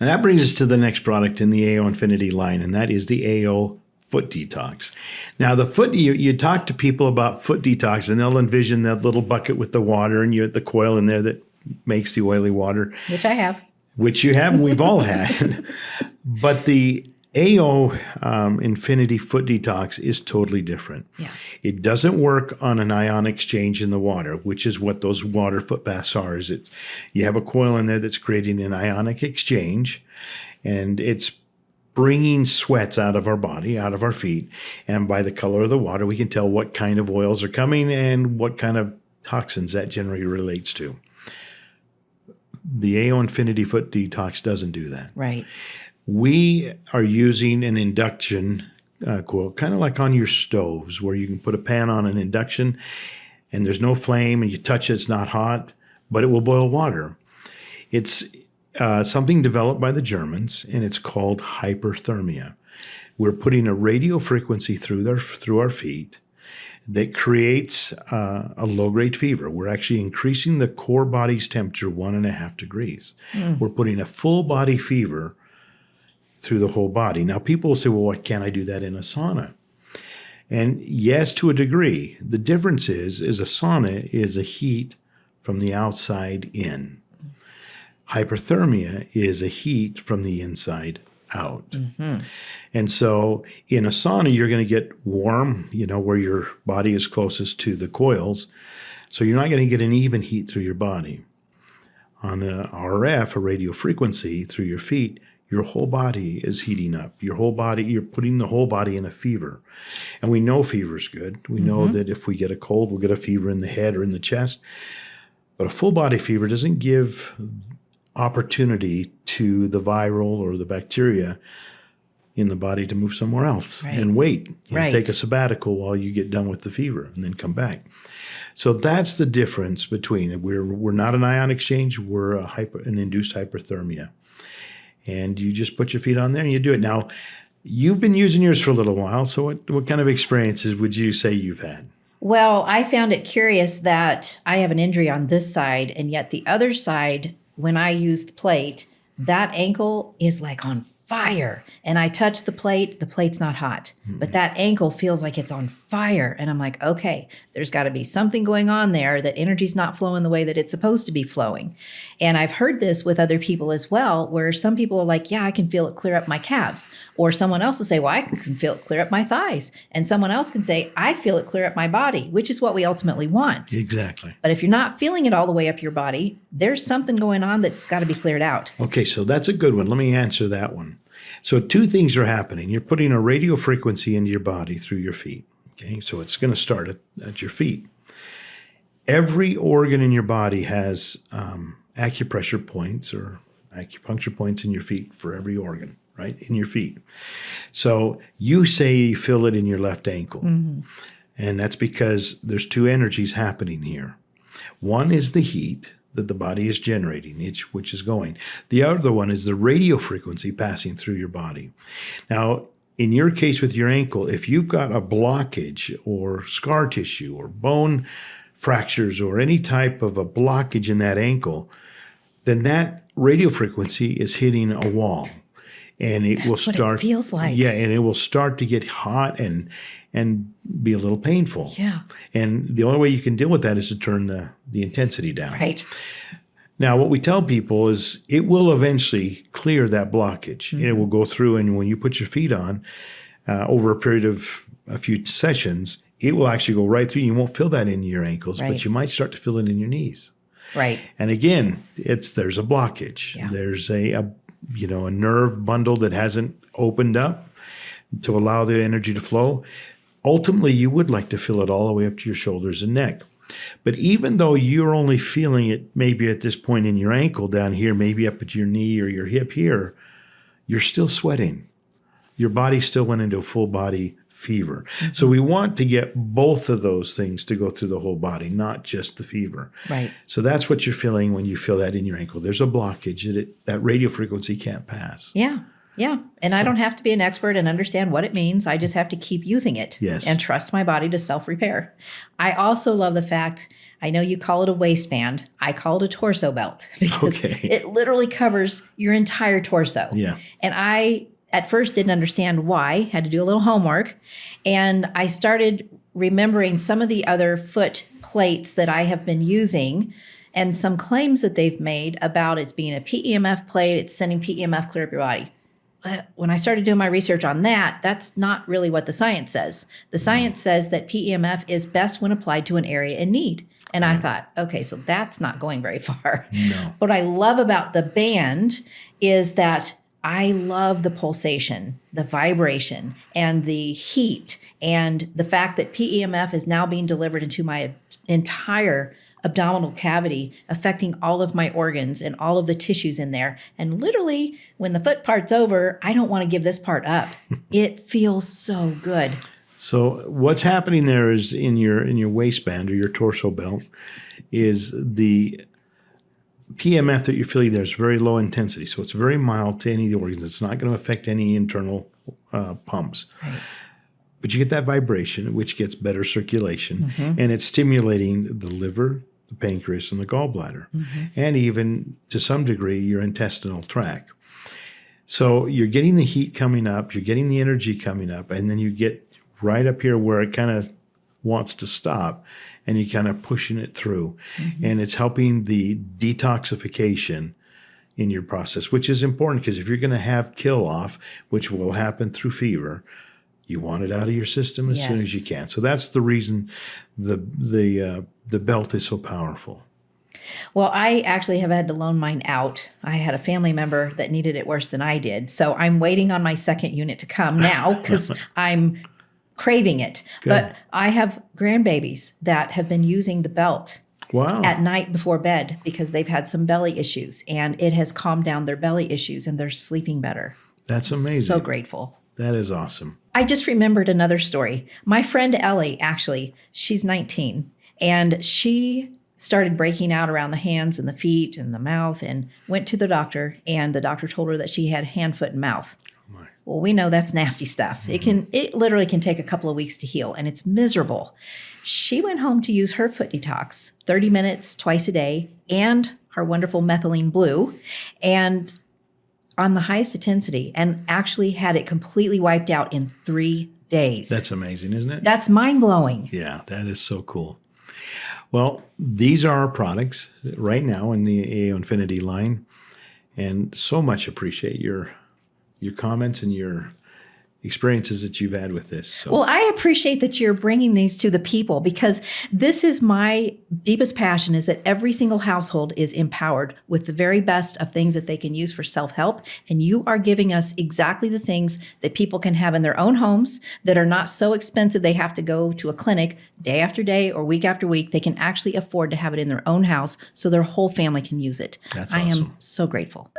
And that brings us to the next product in the AO Infinity line, and that is the AO Foot Detox. Now, the foot, you talk to people about foot detox, and they'll envision that little bucket with the water and the coil in there that makes the oily water. Which I have. Which you have, we've all had. But the AO Infinity Foot Detox is totally different. Yeah. It doesn't work on an ion exchange in the water, which is what those water foot baths are. You have a coil in there that's creating an ionic exchange, and it's bringing sweats out of our body, out of our feet. And by the color of the water, we can tell what kind of oils are coming and what kind of toxins that generally relates to. The AO Infinity Foot Detox doesn't do that. Right. We are using an induction coil, kind of like on your stoves, where you can put a pan on an induction and there's no flame and you touch it, it's not hot, but it will boil water. It's something developed by the Germans, and it's called hyperthermia. We're putting a radio frequency through our feet that creates a low-grade fever. We're actually increasing the core body's temperature 1.5 degrees. We're putting a full-body fever through the whole body. Now, people will say, well, why can't I do that in a sauna? And yes, to a degree. The difference is a sauna is a heat from the outside in. Hyperthermia is a heat from the inside out. Mm-hmm. And so in a sauna, you're going to get warm, where your body is closest to the coils. So you're not going to get an even heat through your body. On a RF, a radio frequency through your feet, your whole body is heating up. Your whole body, you're putting the whole body in a fever. And we know fever is good. We know that if we get a cold, we'll get a fever in the head or in the chest. But a full body fever doesn't give opportunity to the viral or the bacteria in the body to move somewhere else and wait. Take a sabbatical while you get done with the fever and then come back. So that's the difference between we're not an ion exchange, we're an induced hyperthermia. And you just put your feet on there and you do it. Now, you've been using yours for a little while, so what kind of experiences would you say you've had? Well, I found it curious that I have an injury on this side, and yet the other side, when I use the plate, that ankle is like on fire. And I touch the plate's not hot, but that ankle feels like it's on fire. And I'm like, okay, there's got to be something going on there, that energy's not flowing the way that it's supposed to be flowing. And I've heard this with other people as well, where some people are like, yeah, I can feel it clear up my calves. Or someone else will say, well, I can feel it clear up my thighs. And someone else can say, I feel it clear up my body, which is what we ultimately want. Exactly. But if you're not feeling it all the way up your body, there's something going on that's got to be cleared out. Okay, so that's a good one. Let me answer that one. So two things are happening. You're putting a radio frequency into your body through your feet. Okay, so it's going to start at your feet. Every organ in your body has acupressure points or acupuncture points in your feet for every organ, right, in your feet. So you say you feel it in your left ankle. And that's because there's two energies happening here. One is the heat that the body is generating, which is going. The other one is the radio frequency passing through your body. Now, in your case with your ankle, if you've got a blockage or scar tissue or bone fractures or any type of a blockage in that ankle, then that radio frequency is hitting a wall. And it will start. What it feels like. Yeah, and it will start to get hot and be a little painful. Yeah. And the only way you can deal with that is to turn the intensity down. Right. Now, what we tell people is it will eventually clear that blockage. And it will go through, and when you put your feet on, over a period of a few sessions, it will actually go right through. You won't feel that in your ankles, but you might start to feel it in your knees. Right. And again, there's a blockage. Yeah. There's a nerve bundle that hasn't opened up to allow the energy to flow. Ultimately, you would like to feel it all the way up to your shoulders and neck. But even though you're only feeling it maybe at this point in your ankle down here, maybe up at your knee or your hip here, you're still sweating. Your body still went into a full body fever. So we want to get both of those things to go through the whole body, not just the fever. Right. So that's what you're feeling when you feel that in your ankle. There's a blockage that radio frequency can't pass. Yeah. Yeah. And I don't have to be an expert and understand what it means. I just have to keep using it Yes. and trust my body to self-repair. I also love the fact, I know you call it a waistband. I call it a torso belt because it literally covers your entire torso. Yeah. And I, at first, didn't understand why, had to do a little homework. And I started remembering some of the other foot plates that I have been using and some claims that they've made about it being a PEMF plate, it's sending PEMF clear up your body. When I started doing my research on that, that's not really what the science says. The science says that PEMF is best when applied to an area in need. And I thought, okay, so that's not going very far. No. What I love about the band is that I love the pulsation, the vibration, and the heat, and the fact that PEMF is now being delivered into my entire abdominal cavity, affecting all of my organs and all of the tissues in there. And literally, when the foot part's over, I don't want to give this part up. It feels so good. So what's happening there is in your waistband or your torso belt is the PEMF that you're feeling there is very low intensity. So it's very mild to any of the organs. It's not going to affect any internal pumps. Right. But you get that vibration, which gets better circulation, and it's stimulating the liver, the pancreas, and the gallbladder, and even to some degree your intestinal tract. So you're getting the heat coming up, you're getting the energy coming up, and then you get right up here where it kind of wants to stop, and you kind of pushing it through. And it's helping the detoxification in your process, which is important because if you're going to have kill off, which will happen through fever, you want it out of your system as soon as you can. So that's the reason the belt is so powerful. Well, I actually have had to loan mine out. I had a family member that needed it worse than I did. So I'm waiting on my second unit to come now because I'm craving it. Good. But I have grandbabies that have been using the belt at night before bed because they've had some belly issues, and it has calmed down their belly issues and they're sleeping better. That's amazing. So grateful. That is awesome. I just remembered another story. My friend Ellie, actually, she's 19, and she started breaking out around the hands and the feet and the mouth and went to the doctor, and the doctor told her that she had hand, foot, and mouth. Oh my. Well, we know that's nasty stuff. It literally can take a couple of weeks to heal, and it's miserable. She went home to use her foot detox, 30 minutes twice a day, and our wonderful methylene blue, and on the highest intensity, and actually had it completely wiped out in 3 days. That's amazing, isn't it? That's mind-blowing. Yeah, that is so cool. Well, these are our products right now in the AO Infinity line, and so much appreciate your comments and your experiences that you've had with this. So. Well, I appreciate that you're bringing these to the people, because this is my deepest passion, is that every single household is empowered with the very best of things that they can use for self-help. And you are giving us exactly the things that people can have in their own homes that are not so expensive they have to go to a clinic day after day or week after week. They can actually afford to have it in their own house so their whole family can use it. That's awesome. I am so grateful.